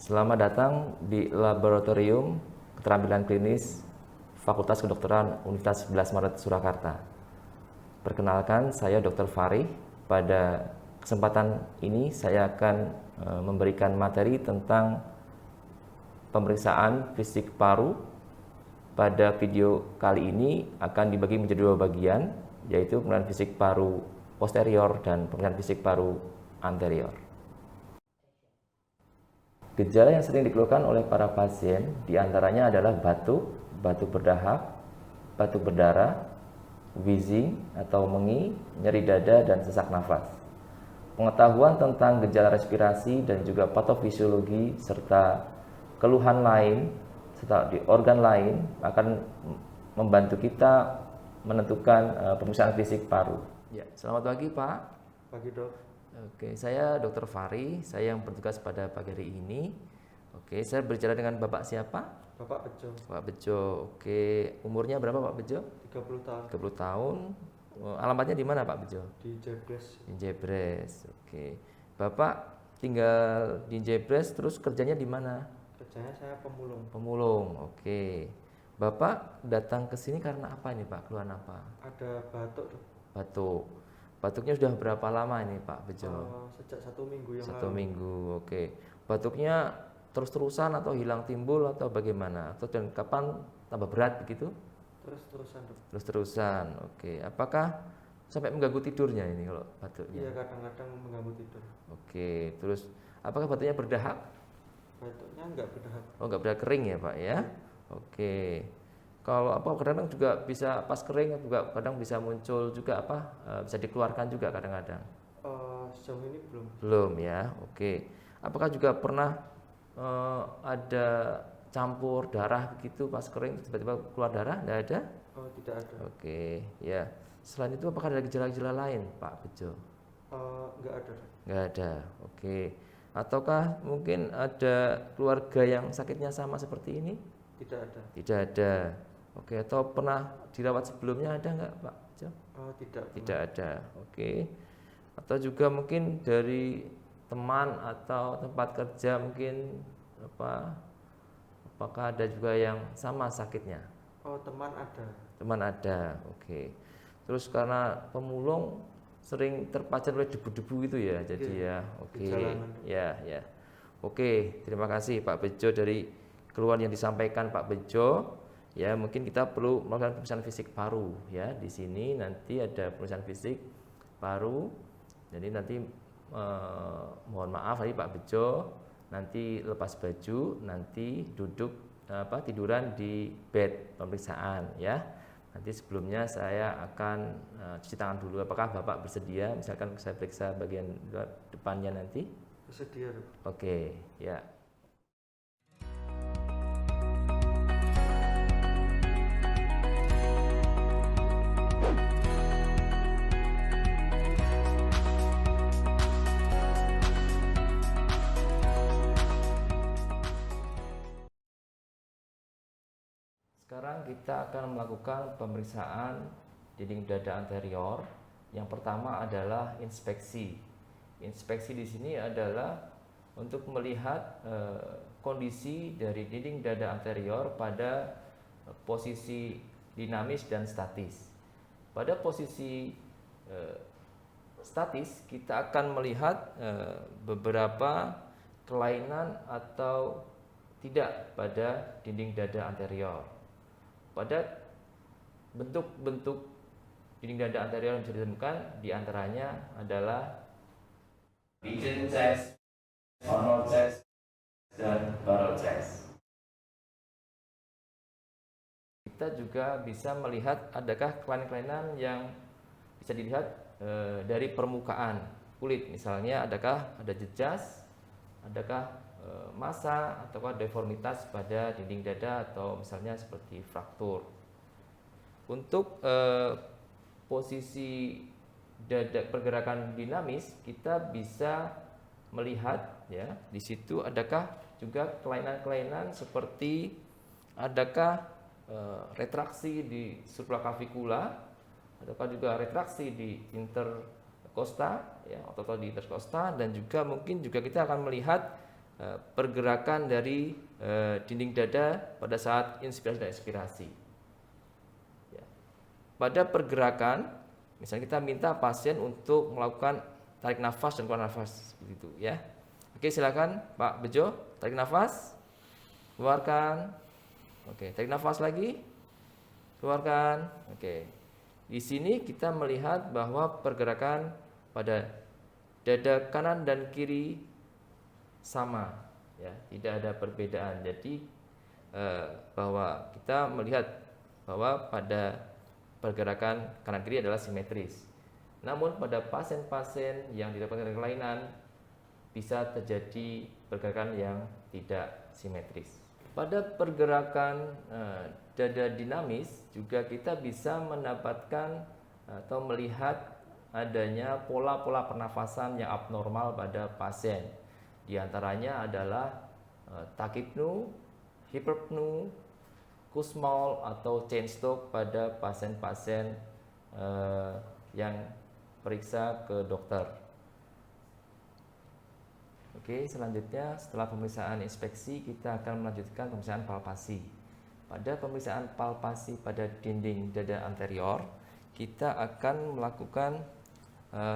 Selamat datang di Laboratorium Keterampilan Klinis Fakultas Kedokteran Universitas 11 Maret Surakarta. Perkenalkan, saya Dr. Fari. Pada kesempatan ini saya akan memberikan materi tentang pemeriksaan fisik paru. Pada video kali ini akan dibagi menjadi dua bagian, yaitu pemeriksaan fisik paru posterior dan pemeriksaan fisik paru anterior. Gejala yang sering dikeluhkan oleh para pasien diantaranya adalah batuk, batuk berdahak, batuk berdarah, wheezing atau mengi, nyeri dada, dan sesak nafas. Pengetahuan tentang gejala respirasi dan juga patofisiologi serta keluhan lain serta di organ lain akan membantu kita menentukan pemeriksaan fisik paru. Ya, selamat pagi Pak. Pagi dok. Oke, saya Dr. Fari, saya yang bertugas pada pagi hari ini. Oke, saya berbicara dengan Bapak siapa? Bapak Bejo. Pak Bejo. Oke, umurnya berapa Pak Bejo? 30 tahun. 30 tahun. Alamatnya di mana Pak Bejo? Di Jebres. Di Jebres. Oke. Bapak tinggal di Jebres, terus kerjanya di mana? Kerjanya saya pemulung. Pemulung. Oke. Bapak datang ke sini karena apa ini Pak? Keluhan apa? Ada batuk dok. Batuk. Batuknya sudah berapa lama ini Pak Bejo? Sejak 1 minggu yang Satu lalu. minggu. Oke. Batuknya terus-terusan atau hilang timbul atau bagaimana? Atau dan kapan tambah berat begitu? Terus-terusan dok. Terus-terusan. Oke. Apakah sampai mengganggu tidurnya ini kalau batuknya? Iya, kadang-kadang mengganggu tidur. Oke. Terus apakah batuknya berdahak? Batuknya enggak berdahak. Oh, enggak berdahak kering ya Pak ya? Oke. Kalau apa kadang juga bisa pas kering juga kadang bisa muncul juga apa bisa dikeluarkan juga kadang-kadang. Sejauh ini belum. Belum ya. Oke. Apakah juga pernah ada campur darah begitu pas kering tiba-tiba keluar darah? Tidak ada? Tidak ada. Oke, ya. Selain itu apakah ada gejala-gejala lain, Pak Bejo? Enggak ada dok. Enggak ada. Oke. Ataukah mungkin ada keluarga yang sakitnya sama seperti ini? Tidak ada. Tidak ada. Oke, atau pernah dirawat sebelumnya ada enggak, Pak Bejo? Tidak. Tidak ada. Oke. Atau juga mungkin dari teman atau tempat kerja mungkin apakah ada juga yang sama sakitnya? Teman ada. Teman ada. Oke. Terus karena pemulung sering terpajar oleh debu-debu itu ya, jadi ya. Oke. Ya. Oke, terima kasih Pak Bejo dari keluhan yang disampaikan Pak Bejo. Ya, mungkin kita perlu melakukan pemeriksaan fisik paru ya. Di sini nanti ada pemeriksaan fisik paru. Jadi nanti mohon maaf tadi Pak Bejo nanti lepas baju, nanti duduk tiduran di bed pemeriksaan ya. Nanti sebelumnya saya akan cuci tangan dulu. Apakah Bapak bersedia? Misalkan saya periksa bagian depannya nanti. Bersedia dok. Oke, ya. Sekarang kita akan melakukan pemeriksaan dinding dada anterior. Yang pertama adalah inspeksi. Inspeksi di sini adalah untuk melihat kondisi dari dinding dada anterior pada posisi dinamis dan statis. Pada posisi statis kita akan melihat beberapa kelainan atau tidak pada dinding dada anterior. Pada bentuk-bentuk dinding dada anterior yang bisa ditemukan diantaranya adalah pigeon chest, funnel chest, dan barrel chest. Kita juga bisa melihat adakah kelainan-kelainan yang bisa dilihat dari permukaan kulit. Misalnya adakah ada jejas, adakah massa ataukah deformitas pada dinding dada atau misalnya seperti fraktur. Untuk posisi dada pergerakan dinamis kita bisa melihat ya di situ adakah juga kelainan-kelainan seperti adakah retraksi di supraclavicular, adakah juga retraksi di intercosta ya atau di intercosta, dan juga mungkin juga kita akan melihat pergerakan dari dinding dada pada saat inspirasi dan ekspirasi. Ya. Pada pergerakan, misalnya kita minta pasien untuk melakukan tarik nafas dan keluar nafas, begitu ya. Oke, silakan Pak Bejo, tarik nafas, keluarkan. Oke, tarik nafas lagi, keluarkan. Oke. Di sini kita melihat bahwa pergerakan pada dada kanan dan kiri sama, ya, tidak ada perbedaan. Jadi bahwa kita melihat bahwa pada pergerakan kanan kiri adalah simetris. Namun pada pasien-pasien yang didapatkan kelainan bisa terjadi pergerakan yang tidak simetris. Pada pergerakan dada dinamis juga kita bisa mendapatkan atau melihat adanya pola-pola pernafasan yang abnormal pada pasien. Di antaranya adalah tachypnea, hyperpnea, Kussmaul atau Cheyne-Stokes pada pasien-pasien yang periksa ke dokter. Oke, selanjutnya setelah pemeriksaan inspeksi kita akan melanjutkan pemeriksaan palpasi. Pada pemeriksaan palpasi pada dinding dada anterior, kita akan melakukan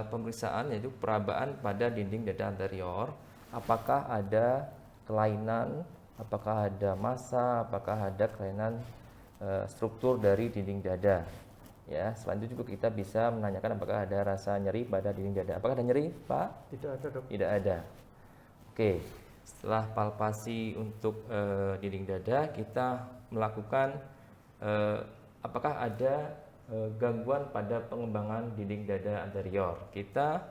pemeriksaan yaitu perabaan pada dinding dada anterior. Apakah ada kelainan, apakah ada massa, apakah ada kelainan struktur dari dinding dada. Ya, selain itu juga kita bisa menanyakan apakah ada rasa nyeri pada dinding dada. Apakah ada nyeri, Pak? Tidak ada, Dok. Tidak ada. Oke, setelah palpasi untuk dinding dada, kita melakukan apakah ada gangguan pada pengembangan dinding dada anterior. Kita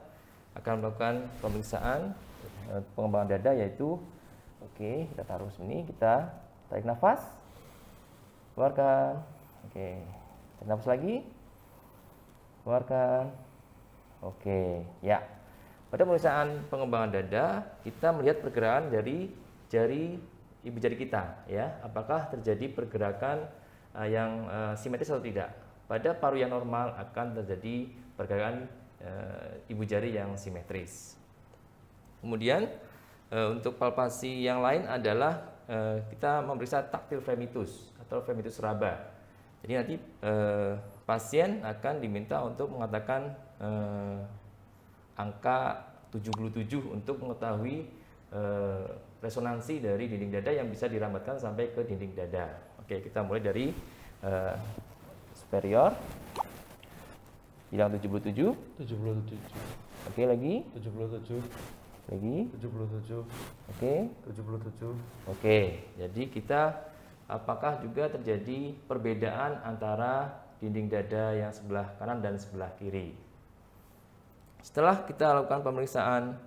akan melakukan pemeriksaan pengembangan dada yaitu, oke, kita taruh sini, kita tarik nafas, keluarkan, oke, tarik nafas lagi, keluarkan, oke, ya. Pada pemeriksaan pengembangan dada, kita melihat pergerakan dari jari ibu jari kita, ya. Apakah terjadi pergerakan yang simetris atau tidak? Pada paru yang normal akan terjadi pergerakan ibu jari yang simetris. Kemudian untuk palpasi yang lain adalah kita memeriksa taktil fremitus atau fremitus raba. Jadi nanti pasien akan diminta untuk mengatakan angka 77 untuk mengetahui resonansi dari dinding dada yang bisa dirambatkan sampai ke dinding dada. Oke, kita mulai dari superior. Hilang 77. 77. Oke, lagi. 77. Lagi. 77. Oke. 77. Oke, jadi kita apakah juga terjadi perbedaan antara dinding dada yang sebelah kanan dan sebelah kiri. Setelah kita lakukan pemeriksaan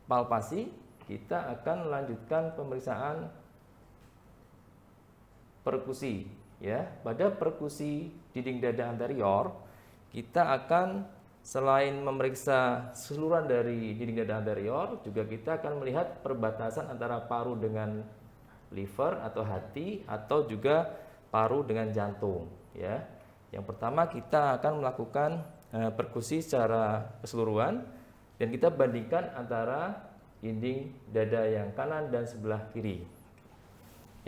palpasi, kita akan melanjutkan pemeriksaan perkusi. Ya, pada perkusi dinding dada anterior, kita akan selain memeriksa keseluruhan dari dinding dada anterior, juga kita akan melihat perbatasan antara paru dengan liver atau hati, atau juga paru dengan jantung. Ya, yang pertama kita akan melakukan perkusi secara keseluruhan dan kita bandingkan antara dinding dada yang kanan dan sebelah kiri.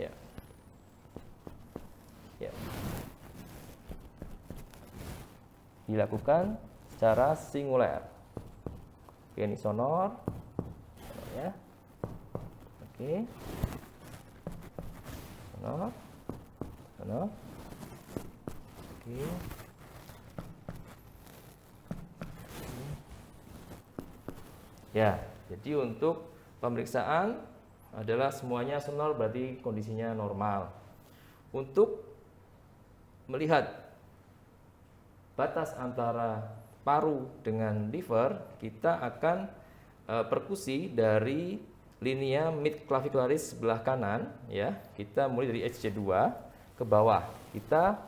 Ya. Ya. Dilakukan secara singuler. Oke, ini sonor. Ya. Oke. Sonor. Sonor. Oke. Ya, jadi untuk pemeriksaan adalah semuanya sonor, berarti kondisinya normal. Untuk melihat batas antara paru dengan liver, kita akan perkusi dari linea midclavicularis sebelah kanan, ya. Kita mulai dari XC2 ke bawah. Kita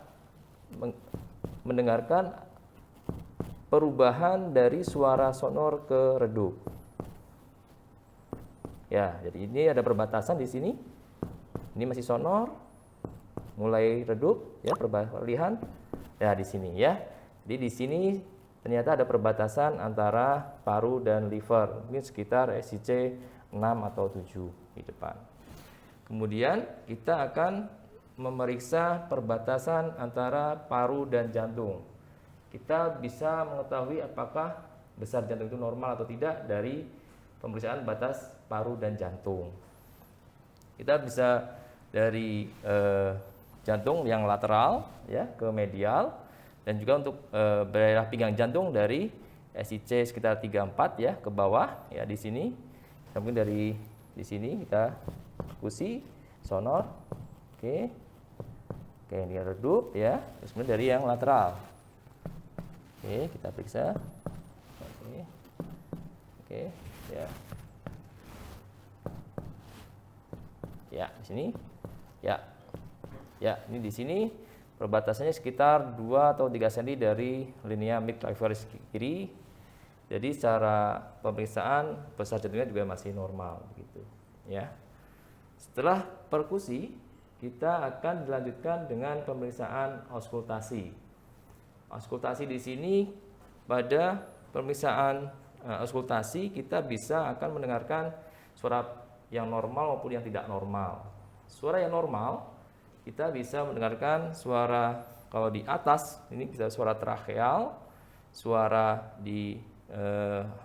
mendengarkan perubahan dari suara sonor ke redup. Ya, jadi ini ada perbatasan di sini. Ini masih sonor, mulai redup, ya, peralihan. Ya, di sini, ya. Jadi di sini ternyata ada perbatasan antara paru dan liver. Mungkin sekitar SIC 0,5 6 atau 7 di depan. Kemudian kita akan memeriksa perbatasan antara paru dan jantung. Kita bisa mengetahui apakah besar jantung itu normal atau tidak dari pemeriksaan batas paru dan jantung. Kita bisa dari jantung yang lateral ya ke medial, dan juga untuk daerah pinggang jantung dari SIC sekitar 3-4 ya ke bawah ya di sini. Kemudian dari di sini kita perkusi sonor. Oke. Oke, ini redup ya. Terus kemudian dari yang lateral. Oke, kita periksa. Oke. Oke, ya. Ya, di sini. Ya. Ya, ini di sini perbatasannya sekitar 2 atau 3 cm dari linea midclaviculis kiri. Jadi secara pemeriksaan besar jantungnya juga masih normal begitu, ya. Setelah perkusi, kita akan dilanjutkan dengan pemeriksaan auskultasi. Auskultasi di sini pada pemeriksaan auskultasi kita bisa akan mendengarkan suara yang normal maupun yang tidak normal. Suara yang normal kita bisa mendengarkan suara kalau di atas ini bisa suara tracheal, suara di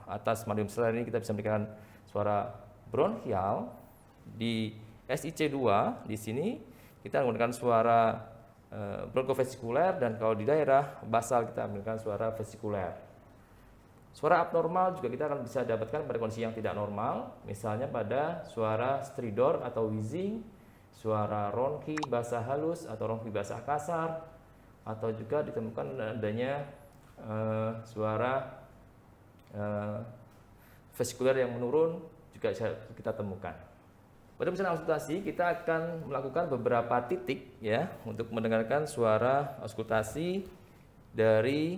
atas marium selar ini kita bisa mendengarkan suara bronchial. Di SIC2 di sini kita menggunakan suara bronkovesikuler, dan kalau di daerah basal kita menggunakan suara vesikuler. Suara abnormal juga kita akan bisa dapatkan pada kondisi yang tidak normal, misalnya pada suara stridor atau wheezing, suara ronki basah halus atau ronki basah kasar, atau juga ditemukan adanya suara vesikuler yang menurun juga kita temukan. Pada pemeriksaan auskultasi kita akan melakukan beberapa titik ya untuk mendengarkan suara auskultasi dari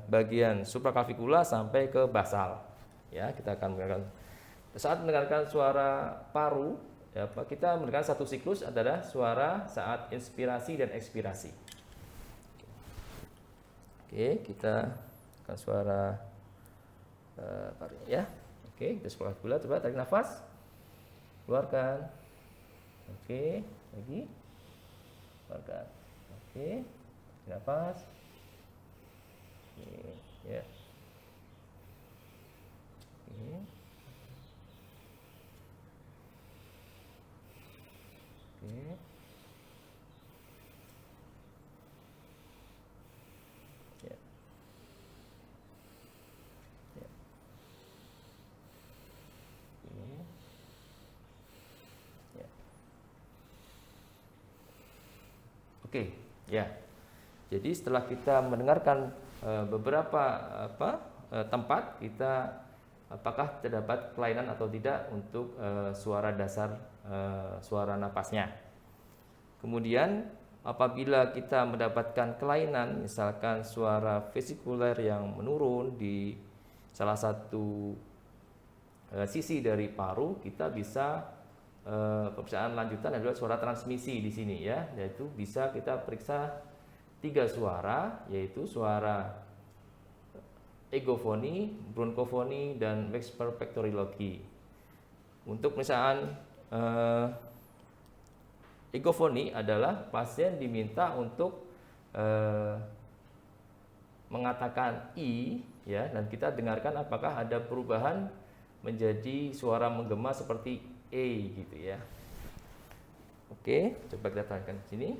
bagian supraclavicular sampai ke basal. Ya, kita akan mendengarkan saat mendengarkan suara paru ya, kita mendengarkan satu siklus adalah suara saat inspirasi dan ekspirasi. Oke, kita akan suara paru ya. Oke, kita supraclavicular, coba tarik nafas. Keluarkan. Oke, lagi. Keluarkan. Oke. Nafas. Oke, ya. Oke. Oke. Ya. Ya. Oke. Oke, ya. Jadi setelah kita mendengarkan beberapa tempat, kita apakah terdapat kelainan atau tidak untuk suara dasar suara napasnya. Kemudian apabila kita mendapatkan kelainan, misalkan suara vesikuler yang menurun di salah satu sisi dari paru, kita bisa pemeriksaan lanjutan adalah suara transmisi di sini ya, yaitu bisa kita periksa 3 suara, yaitu suara egofoni, bronkofoni, dan whisper pectorilogi. Untuk pemeriksaan egofoni adalah pasien diminta untuk mengatakan I ya, dan kita dengarkan apakah ada perubahan menjadi suara menggema seperti gitu ya. Oke, coba kita tanyakan di sini.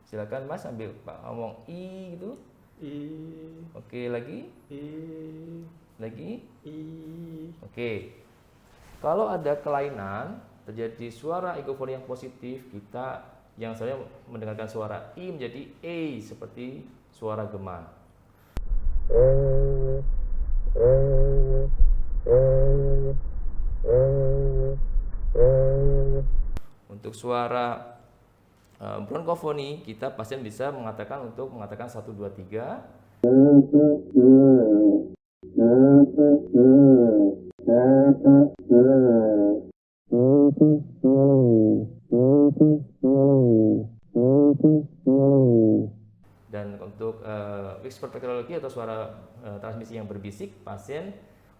Silakan Mas ambil Pak ngomong I gitu. I. Oke, lagi. I. Lagi. I. Oke. Kalau ada kelainan terjadi suara egofoni yang positif, kita yang saya mendengarkan suara I menjadi E seperti suara gema. Untuk suara bronkofoni, kita pasien bisa mengatakan 1, 2, 3. Dan untuk whisper pectorilogi atau suara transmisi yang berbisik, pasien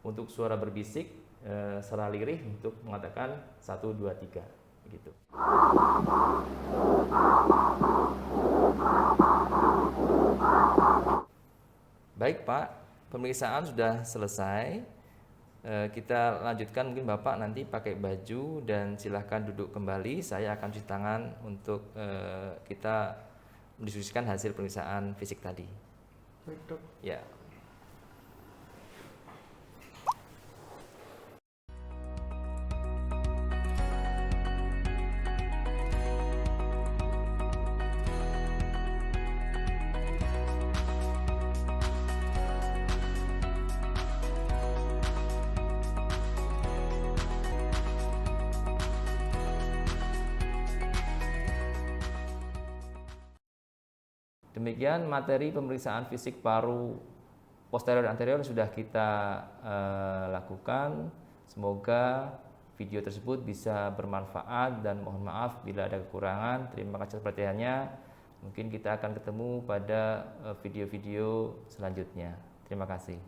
untuk suara berbisik secara lirih untuk mengatakan 1, 2, 3 begitu. Baik Pak, pemeriksaan sudah selesai. Kita lanjutkan, mungkin Bapak nanti pakai baju dan silahkan duduk kembali. Saya akan cuci tangan untuk kita mendiskusikan hasil pemeriksaan fisik tadi. Baik dok. Ya. Demikian materi pemeriksaan fisik paru posterior dan anterior sudah kita lakukan. Semoga video tersebut bisa bermanfaat dan mohon maaf bila ada kekurangan. Terima kasih atas perhatiannya. Mungkin kita akan ketemu pada video-video selanjutnya. Terima kasih.